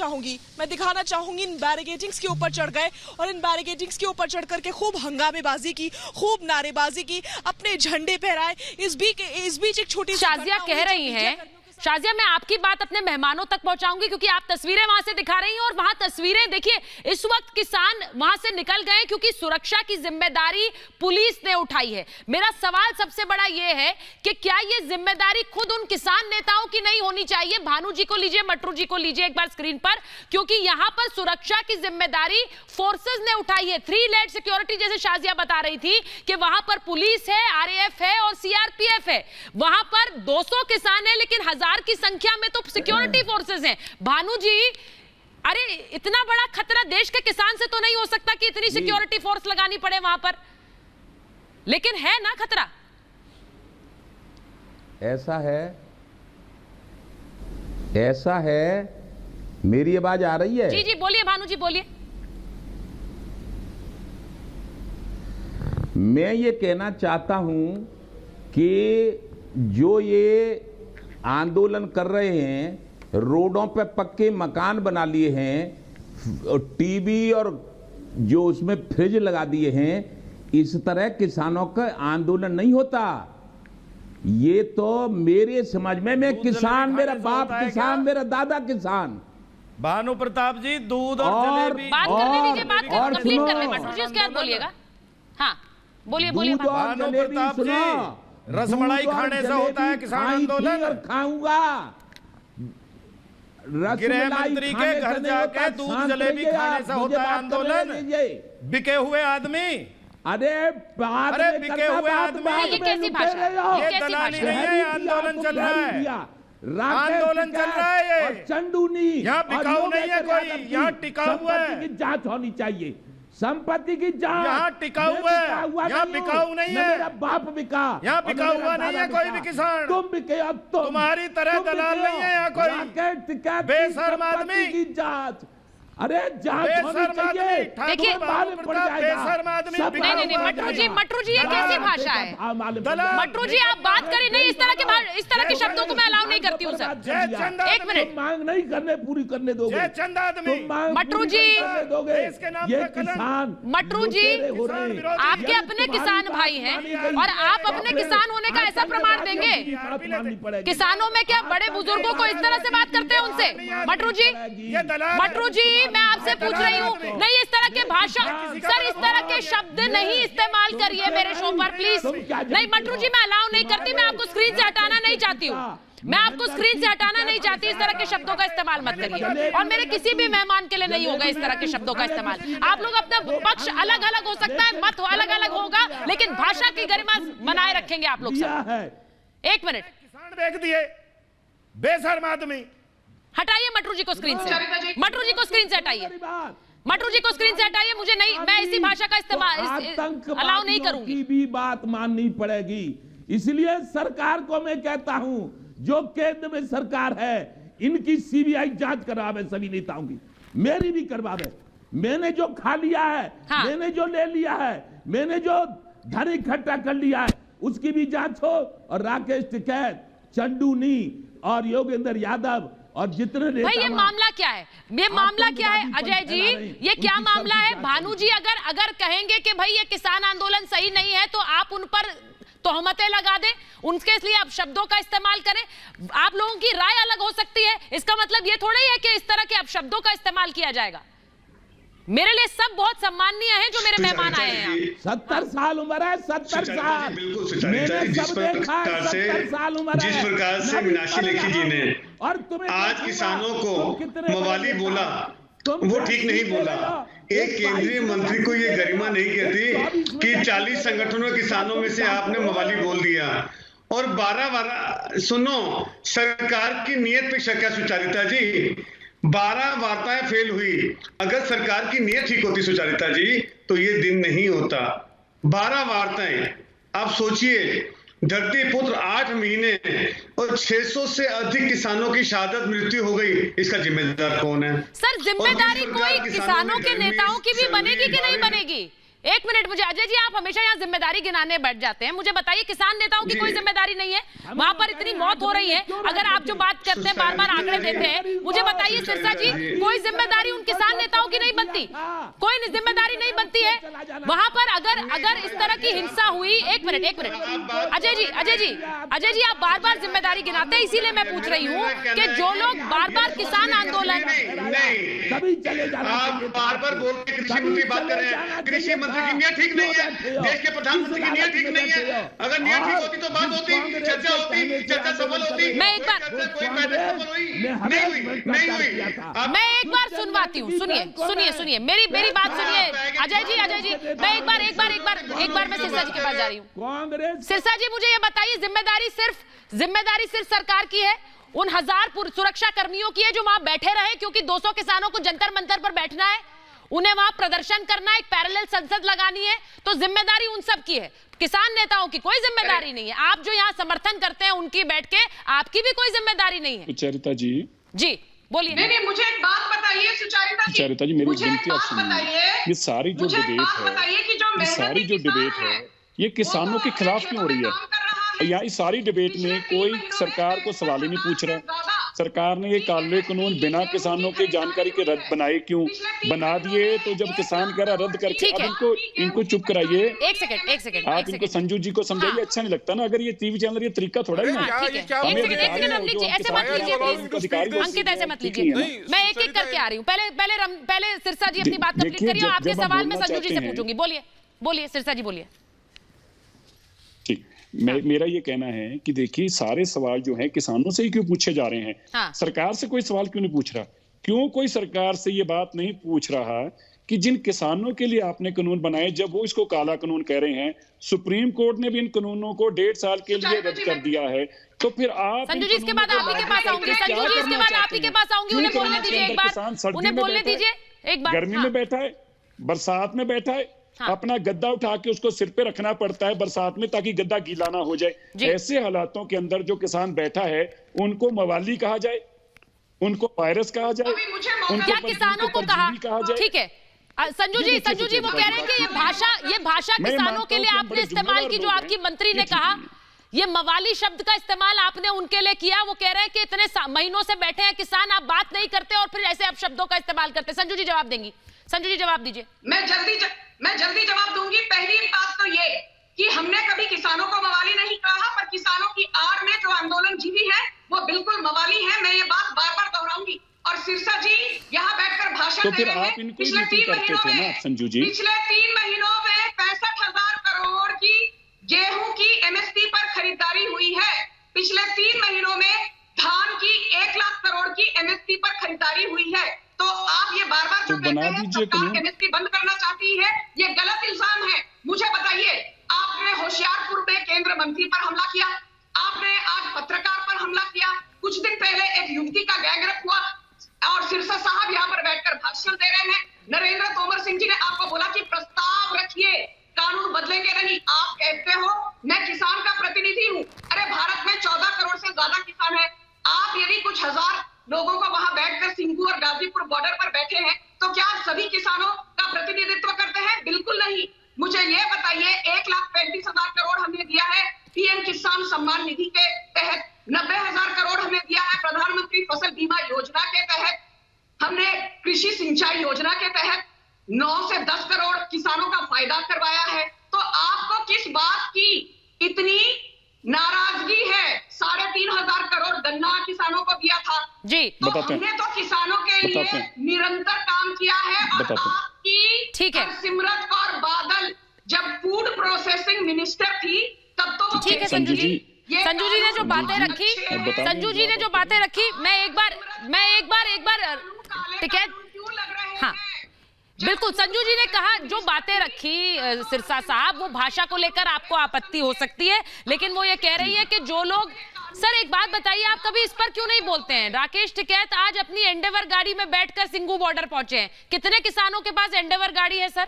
चाहूंगी इन बैरिकेडिंग्स के ऊपर चढ़ गए और इन बैरिकेडिंग्स के ऊपर चढ़ करके खूब हंगामेबाजी की, खूब नारेबाजी की, अपने झंडे फहराए। इस बीच एक छोटी शाजिया कह रही हैं, शाजिया मैं आपकी बात अपने मेहमानों तक पहुंचाऊंगी क्योंकि आप तस्वीरें वहां से दिखा रही हैं और वहां तस्वीरें देखिए, इस वक्त किसान वहां से निकल गए क्योंकि सुरक्षा की जिम्मेदारी पुलिस ने उठाई है। मेरा सवाल सबसे बड़ा यह है कि क्या यह जिम्मेदारी खुद उन किसान नेताओं की नहीं होनी चाहिए? भानु जी को लीजिए, मटरू जी को लीजिए एक बार स्क्रीन पर, क्योंकि यहां पर सुरक्षा की जिम्मेदारी फोर्सेस ने उठाई है। 3 लेयर सिक्योरिटी जैसे शाजिया बता रही थी कि वहां पर पुलिस है, RAF है और CRPF है। वहां पर 200 किसान है लेकिन 1000 की संख्या में तो सिक्योरिटी फोर्सेस हैं। भानु जी, अरे इतना बड़ा खतरा देश के किसान से तो नहीं हो सकता कि इतनी सिक्योरिटी फोर्स लगानी पड़े वहां पर, लेकिन है ना खतरा? ऐसा है। मेरी आवाज आ रही है? जी जी बोलिए भानु जी, बोलिए। मैं ये कहना चाहता हूं कि जो ये आंदोलन कर रहे हैं, रोडों पे पक्के मकान बना लिए हैं, टीवी और जो उसमें फ्रिज लगा दिए हैं, इस तरह किसानों का आंदोलन नहीं होता। ये तो मेरे समझ में, मैं किसान, मेरा बाप किसान, मेरा दादा किसान। भानु प्रताप जी, दूध और जलेबी बात करने दीजिए, बात कंप्लीट कर ले मटरू जी, उसके बाद बोलिएगा। हाँ बोलिए बोलिए। भानु प्रताप जी, रसमलाई खाने से होता है किसान आंदोलन? और खाऊंगा। गृह मंत्री के घर जाके दूध जलेबी खाने से होता है आंदोलन? बिके हुए आदमी, अरे बिके हुए आदमी, ये कैसी भाषा है? ये दलाली नहीं है, आंदोलन चल रहा है, आंदोलन चल रहा है। और चंदूनी यहाँ बिकाऊ नहीं है कोई, यहाँ टिकाऊ है। संपत्ति की जांच होनी चाहिए, संपत्ति की जांच। यहाँ टिकाऊ है, यहाँ बिकाऊ नहीं है। मेरा बाप बिका, यहाँ बिका हुआ नहीं है कोई भी किसान। तुम बिके, अब तुम्हारी तरह दलाल नहीं है यहाँ कोई बेशर्म आदमी की जांच। अरे जांच होनी चाहिए। देखिए बेशर्म आदमी। नहीं मटरू जी ये कैसी भाषा है? मटरू जी आप बात करें नहीं, इस तरह के शब्दों को मैं अलाउ नहीं करती हूँ सर। एक मिनट, मांग नहीं करने पूरी करने दोगे? चंद आदमी मटरू जी, ये किसान, मटरू जी आपके अपने किसान भाई हैं और आप अपने किसान होने का ऐसा प्रमाण देंगे? किसानों में क्या बड़े बुजुर्गों को इस तरह से बात करते हैं उनसे? मटरू जी मैं आपसे पूछ रही हूँ, नहीं इस तरह के भाषा, सर इस तरह के शब्द नहीं इस्तेमाल करिए मेरे शो पर प्लीज। नहीं मटरू जी मैं अलाउ नहीं करती, मैं आपको स्क्रीन से हटाना नहीं चाहती हूँ, मैं आपको स्क्रीन से हटाना नहीं चाहती। इस तरह के शब्दों का इस्तेमाल मत करिए और मेरे किसी भी मेहमान के लिए नहीं होगा इस तरह के शब्दों का इस्तेमाल। आप लोग अपना पक्ष अलग अलग हो सकता है, मत अलग अलग होगा, लेकिन भाषा की गरिमा बनाए रखेंगे आप लोग सब। एक मिनट, किसान देख दिए बेशर्म आदमी। हटाइए मटरू जी को स्क्रीन से, मटरू जी को स्क्रीन से हटाइए, मटरू जी को स्क्रीन से हटाइए। मुझे नहीं, मैं इसी भाषा का इस्तेमाल अलाउ नहीं करूंगी। की भी बात माननी पड़ेगी, इसलिए सरकार को मैं कहता हूं, जो केंद्र में सरकार है इनकी CBI जांच करवावे, सभी नेताओं की, मेरी भी करवावे। मैंने जो खा लिया है, हाँ। मैंने जो ले लिया है, मैंने जो धन इकट्ठा कर लिया है, उसकी भी जांच हो। और राकेश टिकैत, चंदूनी और योगेंद्र यादव और जितने भाई, ये मामला क्या है? ये मामला क्या है अजय जी? ये क्या मामला है? भानु जी अगर कहेंगे कि भाई ये किसान आंदोलन सही नहीं है तो आप उन पर तोहमतें लगा दें, उनके इसलिए आप शब्दों का इस्तेमाल करें। आप लोगों की राय अलग हो सकती है, इसका मतलब ये थोड़ा ही है कि इस तरह के आप शब्दों का इस्तेमाल किया जाएगा। मेरे लिए सब बहुत सम्माननीय है जो मेरे मेहमान आए हैं। 70 साल उम्र है, 70 साल। मैंने सब देखा, 70 साल उम्र है। जिस प्रकार से मीनाक्षी लेखी जी ने आज किसानों को मवाली बोला, वो ठीक नहीं बोला। एक केंद्रीय मंत्री को ये गरिमा नहीं कहती कि 40 संगठनों किसानों में से आपने मवाली बोल दिया। और 12 सुनो, सरकार की नीयत पे शक है सुचारिता जी। 12 वार्ताएं फेल हुई। अगर सरकार की नीयत ठीक होती सुचारिता जी तो ये दिन नहीं होता। 12 वार्ताएं, आप सोचिए धरती पुत्र 8 महीने और 600 से अधिक किसानों की शहादत मृत्यु हो गई, इसका जिम्मेदार कौन है? सर जिम्मेदारी कोई किसानों के नेताओं की भी बनेगी कि नहीं बनेगी? एक मिनट, मुझे अजय जी, आप हमेशा यहाँ जिम्मेदारी गिनाने बैठ जाते हैं, मुझे बताइए किसान नेताओं की कोई जिम्मेदारी नहीं है? वहां पर इतनी मौत हो रही है, अगर आप जो बात करते हैं बार बार आंकड़े देते हैं, मुझे बताइए सिरसा जी, कोई जिम्मेदारी उन किसान नेताओं की नहीं बनती? कोई जिम्मेदारी नहीं बनती है वहां पर? अगर इस तरह की हिंसा हुई, एक मिनट अजय जी, आप बार बार जिम्मेदारी गिनाते हैं, इसीलिए मैं पूछ रही हूँ कि जो लोग बार बार किसान आंदोलन, आप बार बार बोल के कृषि मंत्री बात कर रहे हैं, कृषि मंत्री की नीयत ठीक नहीं है, देश के प्रधानमंत्री की नीयत ठीक नहीं है। अगर नीयत ठीक होती तो बात होती, चर्चा होती, चर्चा सफल होती। मैं एक बार नहीं हुई। मैं एक बार सुनवाती हूँ, सुनिए मेरी बात सुनिए अजय जी, मैं एक बार मैं सिरसा जी के पास जा रही हूँ। सिरसा जी, मुझे ये बताइए, जिम्मेदारी सिर्फ सरकार की है, उन 1000 सुरक्षा कर्मियों की है जो वहां बैठे रहे, क्योंकि 200 किसानों को जंतर मंतर पर बैठना है, उन्हें वहां प्रदर्शन करना है, एक पैरेलल संसद लगानी है, तो जिम्मेदारी उन सब की है, किसान नेताओं की कोई जिम्मेदारी नहीं है। आप जो यहाँ समर्थन करते हैं उनकी बैठ के, आपकी भी कोई जिम्मेदारी नहीं है। सुचरिता जी बोलिए। नहीं, मुझे एक बात बताइए सुचरिता जी, मेरी विनती आप सुनिए। ये सारी जो डिबेट है ये किसानों के खिलाफ क्यों हो रही है? यहाँ इस सारी डिबेट में कोई सरकार को सवाल ही नहीं पूछ रहा। सरकार ने ये कानूनी कानून बिना किसानों की जानकारी के रद्द बनाए क्यों? बना दिए तो जब किसान कह रहा रद्द करके, अब इनको चुप कराइए। एक सेकंड आप इनको संजू जी को समझाइए, अच्छा नहीं लगता ना? अगर ये टीवी चैनल, ये तरीका थोड़ा ही ना। अंकित ऐसे मत लीजिए, मैं एक एक करके आ रही हूँ। पहले सिरसा जी अपनी बात कंप्लीट करिए, आपके सवाल मैं संजू जी से पूछूंगी। बोलिए सिरसा जी, बोलिए। ठीक, मेरा ये कहना है कि देखिए सारे सवाल जो हैं किसानों से ही क्यों पूछे जा रहे हैं? हाँ। सरकार से कोई सवाल क्यों नहीं पूछ रहा? क्यों कोई सरकार से ये बात नहीं पूछ रहा कि जिन किसानों के लिए आपने कानून बनाए, जब वो इसको काला कानून कह रहे हैं, सुप्रीम कोर्ट ने भी इन कानूनों को 1.5 साल के लिए रद्द कर दिया है, तो फिर आप संजू जी इसके बाद आप ही के पास आऊंगी, संजू जी इसके बाद आप ही के पास आऊंगी, उन्हें बोलने दीजिए एक बार, उन्हें बोलने दीजिए एक बार। गर्मी में बैठा है, बरसात में बैठा है, अपना गद्दा उठा के उसको सिर पे रखना पड़ता है बरसात में ताकि गद्दा गीला ना हो जाए। ऐसे हालातों के अंदर जो किसान बैठा है उनको मवाली कहा जाए, उनको वायरस कहा जाए, क्या किसानों को कहा जाए? ठीक है संजू जी वो कह रहे हैं कि ये भाषा किसानों के लिए आपने इस्तेमाल की, जो आपकी मंत्री ने कहा, ये मवाली शब्द का इस्तेमाल आपने उनके लिए किया। वो कह रहे हैं कि इतने महीनों से बैठे हैं किसान, आप बात नहीं करते और फिर ऐसे आप शब्दों का इस्तेमाल करते। संजू जी जवाब देंगी? संजू जी जवाब दीजिए। मैं जल्दी जवाब दूंगी। पहली बात तो ये कि हमने कभी किसानों को मवाली नहीं कहा, पर किसानों की आड़ में जो आंदोलन जीवी है वो बिल्कुल मवाली है। मैं ये बात बार बार दोहराऊंगी। और सिरसा जी यहाँ बैठकर भाषण दे रहे हैं। पिछले 3 महीनों में 65,000 करोड़ की गेहूं की एमएसपी पर खरीदारी हुई है। पिछले 3 महीनों में धान की 1 लाख करोड़ की एमएसपी पर खरीदारी हुई है। तो आप ये बार बार जो कहते हैं सरकार एमएसपी बंद करना चाहती है, ये गलत इल्जाम है। मुझे बताइए, आपने होशियारपुर में केंद्र मंत्री पर हमला किया, आपने आज पत्रकार पर हमला किया, कुछ दिन पहले एक युवती का गैंगरेप हुआ और सिरसा साहब यहाँ पर बैठकर भाषण दे रहे हैं। नरेंद्र तोमर सिंह जी ने आपको बोला कि प्रस्ताव रखिए, कानून बदलेंगे नहीं। आप कहते हो मैं किसान का प्रतिनिधि हूँ। अरे भारत में 14 करोड़ से ज्यादा किसान है। आप यदि कुछ हजार लोगों को वहां बैठकर सिंघू और गाजीपुर बॉर्डर पर बैठे हैं, तो क्या आप सभी किसानों का प्रतिनिधित्व करते हैं? बिल्कुल नहीं। मुझे ये बताइए, 1,35,000 करोड़ हमने दिया है पीएम किसान सम्मान निधि के तहत, 90,000 करोड़ हमने दिया है प्रधानमंत्री फसल बीमा योजना के तहत, हमने कृषि सिंचाई योजना के तहत 9 से 10 करोड़ किसानों का फायदा करवाया है। तो आपको किस बात की इतनी नाराजगी है? 3,500 करोड़ गन्ना किसानों को दिया था जी, तो हमने तो किसानों के लिए निरंतर काम किया है। और आपकी सिमरत कौर बादल जब फूड प्रोसेसिंग मिनिस्टर थी तब तो ठीक है। संजू जी ने जो बातें रखी, मैं एक बार टिकट, हाँ बिल्कुल, संजू जी ने कहा जो बातें रखी सिरसा साहब, वो भाषा को लेकर आपको आपत्ति हो सकती है, लेकिन वो ये कह रही है कि जो लोग, सर एक बात बताइए, आप कभी इस पर क्यों नहीं बोलते हैं? राकेश टिकैत आज अपनी एंडेवर गाड़ी में बैठकर सिंघू बॉर्डर पहुंचे हैं। कितने किसानों के पास एंडेवर गाड़ी है सर?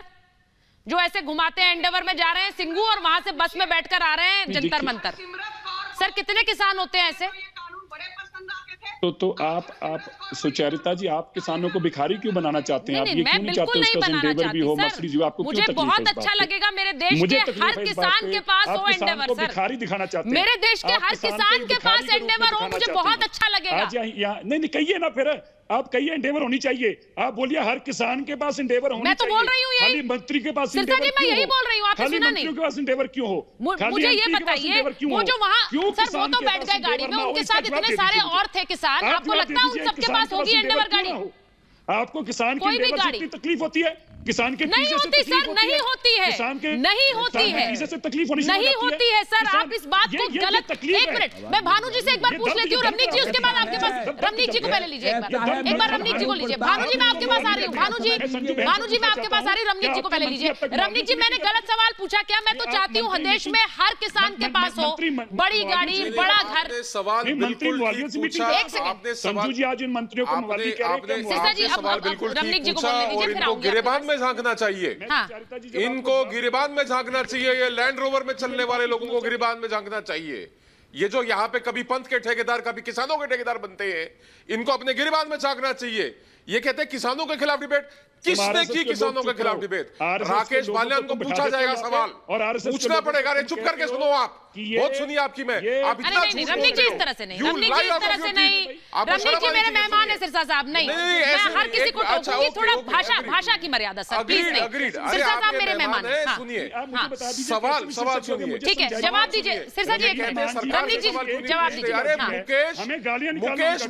जो ऐसे घुमाते हैं, एंडेवर में जा रहे हैं सिंघू और वहां से बस में बैठकर आ रहे हैं जंतर मंतर। सर कितने किसान होते हैं ऐसे? तो आप सुचरिता जी, आप किसानों को भिखारी क्यों बनाना चाहते हैं? आप ये क्यों नहीं चाहते उसका एंडेवर भी हो, मर्सिडीज भी हो? आपको मुझे बहुत अच्छा लगेगा मेरे देश के हर किसान के पास हो एंडेवर। सर भिखारी दिखाना चाहते हैं? मेरे देश के हर किसान के पास एंडेवर हो, मुझे बहुत अच्छा लगेगा। नहीं कहिए ना, फिर आप कहिए एंडेवर होनी चाहिए। आप बोलिए हर किसान के पास एंडेवर होनी चाहिए। मैं तो बोल रही हूँ यही। खाली मंत्री के पास सिरसा जी मैं यही बोल रही हूँ, आपने सुना नहीं? के पास एंडेवर क्यों हो? मुझे ये बताइए, वो जो वहाँ सर वो तो बैठ गए गाड़ी में, उनके साथ इतने सारे और थे किसान, आपको लगता है उन सबके पास होगी एंडेवर गाड़ी? आपको किसान की एंडेवर से तकलीफ होती है? किसान के नहीं होती सर, नहीं होती है, नहीं होती है, तकलीफ नहीं होती है सर। आप इस बात को गलत, एक मिनट मैं भानु जी से एक बार पूछ लेती हूँ। रमनीक जी उसके बाद आपके पास, रमनीक जी को पहले लीजिए एक बार रमनीक जी को लीजिए। भानु जी मैं आपके पास आ रही हूँ, भानु जी मैं आपके पास आ रही हूँ। रमनीक जी को पहले लीजिए। रमनीक जी मैंने गलत सवाल पूछा क्या? मैं तो चाहती हूँ देश में हर किसान के पास हो बड़ी गाड़ी, बड़ा घर। सवाल संजू जी आज इन मंत्रियों को मवाली कह रहे हैं। रमनीक जी को बोलने दीजिए, फिर आऊंगी। गिरेबान में झांकना चाहिए, इनको गिरिबान में झांकना चाहिए। ये लैंड रोवर में चलने वाले लोगों को गिरिबान में झांकना चाहिए। ये जो यहाँ पे कभी पंथ के ठेकेदार कभी किसानों के ठेकेदार बनते हैं, इनको अपने गिरिबान में झांकना चाहिए। ये कहते हैं किसानों के खिलाफ डिबेट। किसने की किसानों के खिलाफ डिबेट? राकेश बाल्यान को पूछा जाएगा सवाल, पूछना पड़ेगा। अरे चुप करके सुनो, आप बहुत सुनी आपकी मैं। आप इतना रमनीक जी इस तरह से नहीं, रमनीक जी इस तरह से नहीं। रमनीक जी मेरे मेहमान है सिरसा साहब, नहीं मैं हर किसी को टोकूंगी। थोड़ा भाषा की मर्यादा सर, प्लीज नहीं। सिरसा साहब मेरे मेहमान है। सुनिए सवाल सुनिए, ठीक है जवाब दीजिए सिरसा जी। रमनीक जी जवाब दीजिए। अरे मुकेश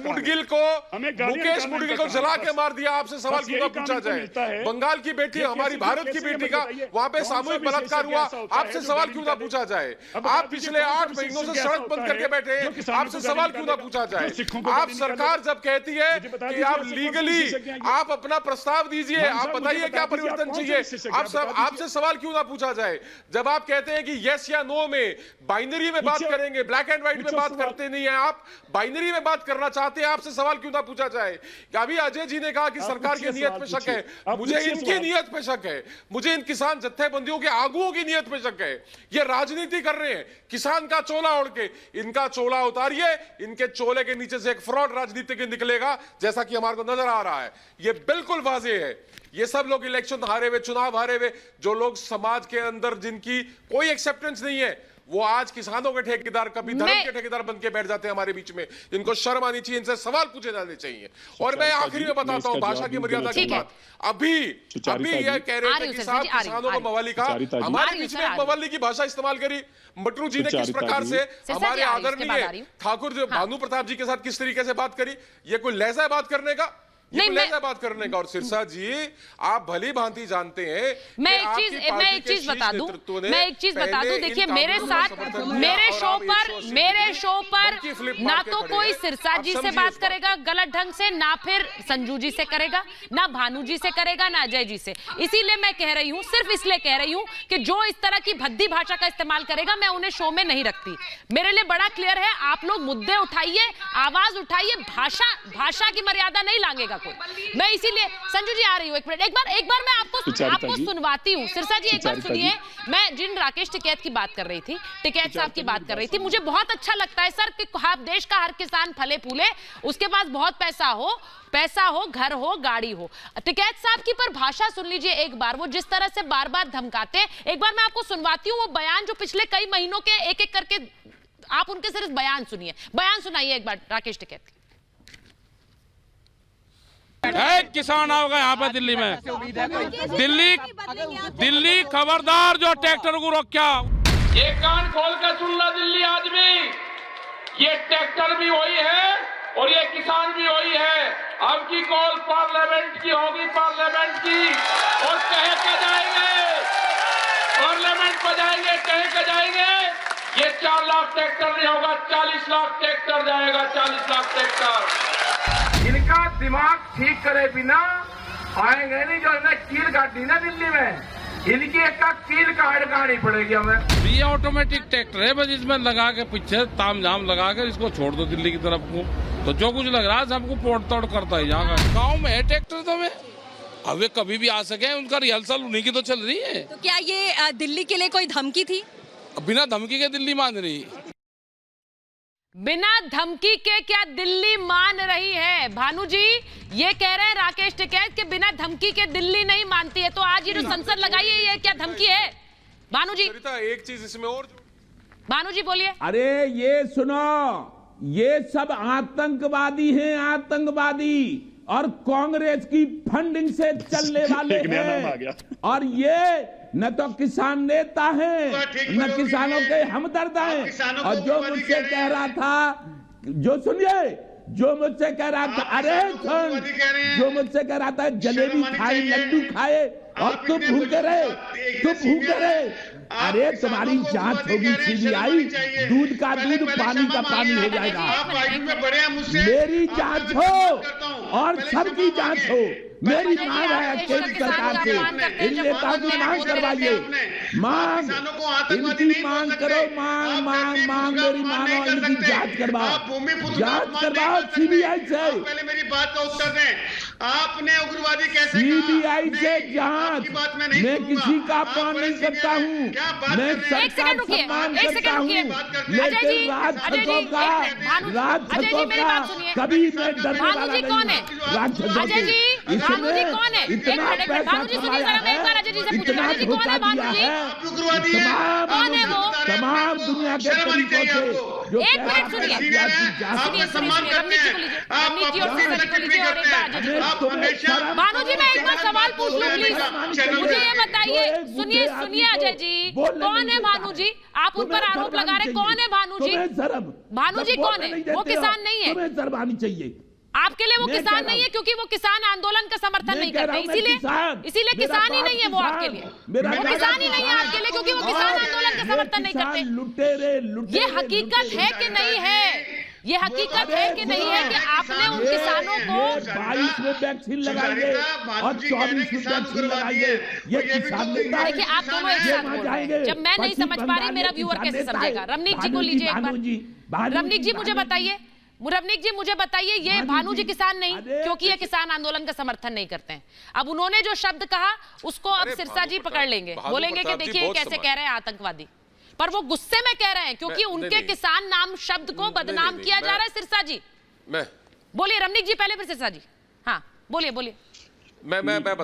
मुडगिल को जला के मार दिया, आपसे सवाल क्यों ना पूछा जाए? बंगाल की बेटी, हमारी भारत की बेटी का वहां पे सामूहिक बलात्कार हुआ, आपसे सवाल क्यों ना पूछा जाए? आप पिछले 8 महीनों से सड़क बंद करके बैठे, आपसे सवाल क्यों ना पूछा जाए? आप सरकार जब कहती है कि आप लीगली आप अपना प्रस्ताव दीजिए, आप बताइए क्या परिवर्तन चाहिए, आपसे सवाल क्यों ना पूछा जाए? जब आप कहते हैं कि यस या नो में बाइनरी में बात करेंगे, ब्लैक एंड व्हाइट में बात करते नहीं है, आप बाइनरी में बात करना चाहते हैं, आपसे सवाल क्यों ना पूछा जाए? अभी अजय जी ने कहा कि सरकार की नीयत पे शक है, मुझे इनकी नीयत पे शक है, मुझे इन किसान जत्थेबंदियों के आगुओं की नीयत पे शक है। ये राजनीति कर रहे हैं किसान का चोला ओढ़ के। इनका चोला उतारिए, इनके चोले के नीचे से एक फ्रॉड राजनीति निकलेगा, जैसा कि हमारे को नजर आ रहा है। ये बिल्कुल वाज़ेह है। ये सब लोग इलेक्शन हारे हुए, चुनाव हारे हुए, जो लोग समाज के अंदर जिनकी कोई एक्सेप्टेंस नहीं है, वो आज किसानों के ठेकेदार, कभी धर्म के ठेकेदार बन के बैठ जाते हैं हमारे बीच में। इनको शर्म आनी चाहिए, इनसे सवाल पूछे जाने चाहिए। और मैं आखिरी में बताता हूं भाषा की मर्यादा की बात। अभी यह कह रहे थे कि साहब किसानों को मवाली का, हमारे बीच में मवाली की भाषा इस्तेमाल करी। मटरू जी ने किस प्रकार से हमारे आदरणीय ठाकुर भानु प्रताप जी के साथ किस तरीके से बात करी, ये कोई लहजा है बात करने का? नहीं बात करने का। और सिरसा जी आप भली भांति जानते हैं, मैं एक चीज बता दूं, देखिए मेरे साथ मेरे शो पर ना तो कोई सिरसा जी से बात करेगा गलत ढंग से, ना फिर संजू जी से करेगा, ना भानु जी से करेगा, ना अजय जी से। इसीलिए मैं कह रही हूँ, सिर्फ इसलिए कह रही हूँ कि जो इस तरह की भद्दी भाषा का इस्तेमाल करेगा, मैं उन्हें शो में नहीं रखती। मेरे लिए बड़ा क्लियर है, आप लोग मुद्दे उठाइए, आवाज उठाइए, भाषा की मर्यादा नहीं लांघेगा। मैं इसीलिए संजू जी आ रही हूँ, एक मिनट, एक बार मैं आपको सुनवाती हूँ। सिरसा जी एक बार सुनिए। मैं जिन राकेश टिकैत की बात कर रही थी, टिकैत साहब की बात कर रही थी, मुझे बहुत अच्छा लगता है सर कि देश का हर किसान फले फूले, उसके पास बहुत पैसा हो, घर हो, गाड़ी हो। टिकैत साहब की पर भाषा सुन लीजिए एक बार, वो जिस तरह से बार बार धमकाते हैं। एक बार मैं आपको सुनवाती हूँ वो बयान जो पिछले कई महीनों के एक करके आप उनके सिर्फ बयान सुनिए। बयान सुनाइए एक बार राकेश टिकैत। एक किसान आओगे यहाँ पे दिल्ली में, दिल्ली खबरदार जो ट्रैक्टर को रोक्या। ये कान खोल कर सुन लो दिल्ली आदमी, ये ट्रैक्टर भी वही है और ये किसान भी वही है। अब की कॉल पार्लियामेंट की होगी, पार्लियामेंट की, और कहे के जाएंगे, पार्लियामेंट पर जाएंगे, कहे के जाएंगे। ये 4 लाख ट्रैक्टर नहीं होगा, 40 लाख ट्रैक्टर जाएगा, 40 लाख ट्रैक्टर। इनका दिमाग ठीक करे बिना आएंगे नहीं। जो इन्हें कील काटनी ना दिल्ली में, इनकी एक कील काटनी पड़ेगी हमें। ये ऑटोमेटिक ट्रैक्टर है, बस इसमें लगा के पीछे ताम झाम लगा कर इसको छोड़ दो दिल्ली की तरफ को, तो जो कुछ लग रहा है सबको पोड़ तोड़ करता है। यहाँ का गाँव में है ट्रैक्टर, तो मैं अब वे कभी भी आ सके, उनका रिहर्सल उन्हीं की तो चल रही है। तो क्या ये दिल्ली के लिए कोई धमकी थी? बिना धमकी के दिल्ली मान रही, बिना धमकी के क्या दिल्ली मान रही है? भानु जी ये कह रहे हैं राकेश टिकैत कि बिना धमकी के दिल्ली नहीं मानती है, तो आज ये जो संसद लगाई है ये क्या धमकी है? भानु जी एक चीज इसमें और, भानु जी बोलिए। अरे ये सुनो, ये सब आतंकवादी हैं, आतंकवादी, और कांग्रेस की फंडिंग से चलने वाले हैं, और ये न तो किसान नेता हैं न किसानों के हमदर्द हैं। और जो मुझसे कह रहा था, जो सुनिए, जो मुझसे कह रहा था, अरे जो मुझसे कह रहा था जलेबी खाए, लड्डू खाए और तुम भूखे रहे, अरे तुम्हारी जांच होगी सीबीआई, दूध का दूध पानी का पानी हो जाएगा। मेरी जांच हो और सबकी जांच हो, मेरी मांग है केंद्र सरकार से, इन नेताओं की मांग करवाइए, मांग इनकी मांग करो, मांग मेरी मानो, इनकी जांच करवाओ सीबीआई से। पहले मेरी बात का उत्तर दें, आपने उग्रवादी कैसे सीबीआई से जांच, मैं किसी का अपमान नहीं करता हूँ, मैं सबका सम्मान करता हूँ, लेकिन राजपूतों का कभी मैं डरने वाला नहीं हूँ। राजपूतों इसमें इतना पैसा कमाया है, इतना धोखा दिया है, तमाम दुनिया के तरीकों से जो भानु जी मैं एक बार सवाल पूछ लूं प्लीज, मुझे ये बताइए, सुनिए अजय जी, कौन है भानु जी? आप उन पर आरोप लगा रहे, कौन है भानु जी? भानु जी कौन है? वो किसान नहीं है, तुम्हें शर्म आनी चाहिए। आपके लिए वो किसान नहीं है क्योंकि वो किसान आंदोलन का समर्थन नहीं करते, इसीलिए किसान ही नहीं है वो आपके लिए, वो किसान ही नहीं है आपके लिए क्योंकि वो किसान आंदोलन का समर्थन नहीं करते। ये हकीकत है कि नहीं है? ये हकीकत है कि नहीं है कि आपने उन किसानों को 22 में वैक्सीन लगाइए और 24 में वैक्सीन लगाइए, ये किसान नहीं। देखिए आप दोनों एक साथ बोल रहे हैं, जब मैं नहीं समझ पा रही मेरा व्यूअर कैसे समझेगा? रमनीक जी को लीजिए एक बार। रमनीक जी मुझे बताइए, ये भानु जी किसान नहीं क्योंकि ये किसान आंदोलन का समर्थन नहीं करते हैं। अब उन्होंने जो शब्द कहा उसको अब सिरसा जी पकड़ लेंगे, बोलेंगे कि देखिए कैसे कह रहे हैं आतंकवादी, पर वो गुस्से में कह रहे हैं क्योंकि उनके किसान नाम शब्द को बदनाम किया जा रहा है। सिरसा जी बोलिए, रमनीक जी पहले फिर सिरसा जी, हाँ बोलिए। मैं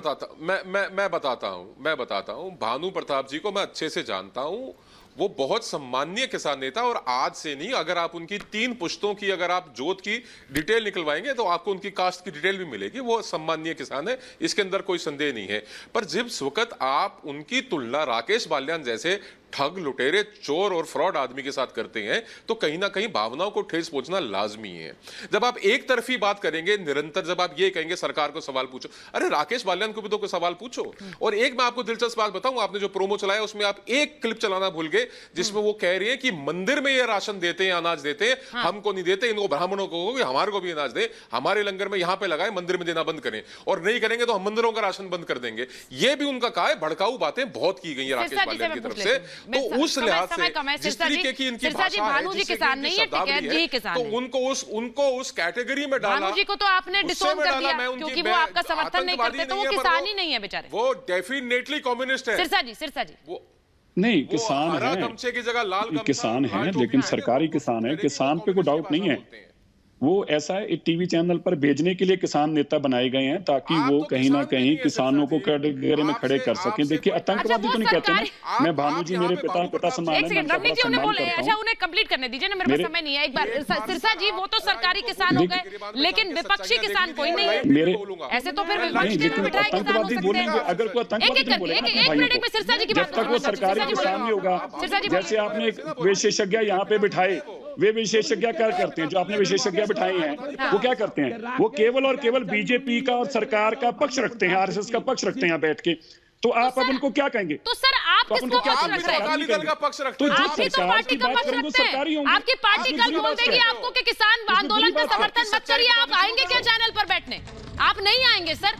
बताता हूं। भानु प्रताप जी को मैं अच्छे से जानता हूं, वो बहुत सम्माननीय किसान नेता, और आज से नहीं, अगर आप उनकी 3 पुश्तों की अगर आप जोत की डिटेल निकलवाएंगे तो आपको उनकी कास्ट की डिटेल भी मिलेगी। वो सम्माननीय किसान है, इसके अंदर कोई संदेह नहीं है। पर जिस वक्त आप उनकी तुलना राकेश बाल्यान जैसे ठग, लुटेरे, चोर और फ्रॉड आदमी के साथ करते हैं तो कहीं ना कहीं भावनाओं को ठेस पहुंचना लाजमी है। जब आप एक तरफी बात करेंगे निरंतर, जब आप ये कहेंगे सरकार को सवाल पूछो, अरे राकेश बाल्यान को भी तो कोई सवाल पूछो। और एक मैं आपको दिलचस्प बात बताऊं, आपने जो प्रोमो चलाया उसमें आप एक क्लिप चलाना भूल गए जिसमें वो कह रही है कि मंदिर में ये राशन देते हैं, अनाज देते हैं, हमको नहीं देते, इनको ब्राह्मणों को हमारे को भी अनाज दे, हमारे लंगर में यहां पे लगाए, मंदिर में देना बंद करें, और नहीं करेंगे तो हम मंदिरों का राशन बंद कर देंगे। ये भी उनका कहा है, भड़काऊ बातें बहुत की गई है राकेश बाल्यान की तरफ से। तो उस लिहाज जिस तरीके की इनकी भाषा है, भानु जी किसान नहीं है, टिकैत जी किसान है, तो उनको उस कैटेगरी में डाला। भानु जी को तो आपने डिसोन कर दिया क्योंकि वो आपका समर्थन नहीं करते, तो वो किसान ही नहीं है बेचारे, वो डेफिनेटली कम्युनिस्ट है। सिरसा जी वो नहीं, किसान है, गमछे की जगह लाल किसान है, लेकिन सरकारी किसान है, किसान पे कोई डाउट नहीं है। वो ऐसा है, टीवी चैनल पर भेजने के लिए किसान नेता बनाए गए हैं ताकि वो कहीं ना कहीं किसानों को कैटेगरी में खड़े कर सकें। देखिए आतंकवादी तो नहीं कहते ना, मैं भानु जी मेरे पिता सम्मान है, अच्छा उन्हें कंप्लीट करने दीजिए ना, मेरे पास समय नहीं है। एक बार सिरसा जी, वो तो सरकारी किसान हो गए, लेकिन विपक्षी किसान कोई नहीं है। मेरे ऐसे तो फिर विपक्ष के बिठाए किसान हो सकते हैं। अगर कोई आतंकवादी एक मिनट में सिरसा जी की बात, जब तक वो सरकारी किसान नहीं होगा, जैसे आपने एक विशेषज्ञ यहाँ पे बिठाए, वे विशेषज्ञ क्या करते हैं? जो आपने विशेषज्ञ बिठाए हैं वो क्या करते हैं? वो केवल और केवल बीजेपी का और सरकार का पक्ष रखते हैं, आरएसएस का पक्ष रखते हैं यहाँ बैठ के। तो आप अब उनको क्या कहेंगे? तो सर आप किसको पक्ष रख रहे हैं? अकाली दल का पक्ष रखते हैं। आप भी तो पार्टी का पक्ष रखते हैं। आपकी पार्टी कल बोल देगी आपको कि किसान आंदोलन का समर्थन मत करिए, आप आएंगे क्या चैनल पर बैठने? आप नहीं आएंगे सर।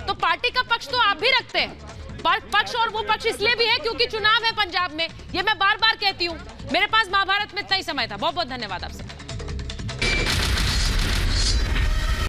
तो पार्टी का पक्ष तो आप भी रखते हैं। पक्ष और वो पक्ष इसलिए भी है क्योंकि चुनाव है पंजाब में, ये मैं बार बार कहती हूँ। मेरे पास महाभारत में इतना ही समय था। बहुत बहुत धन्यवाद आपसे।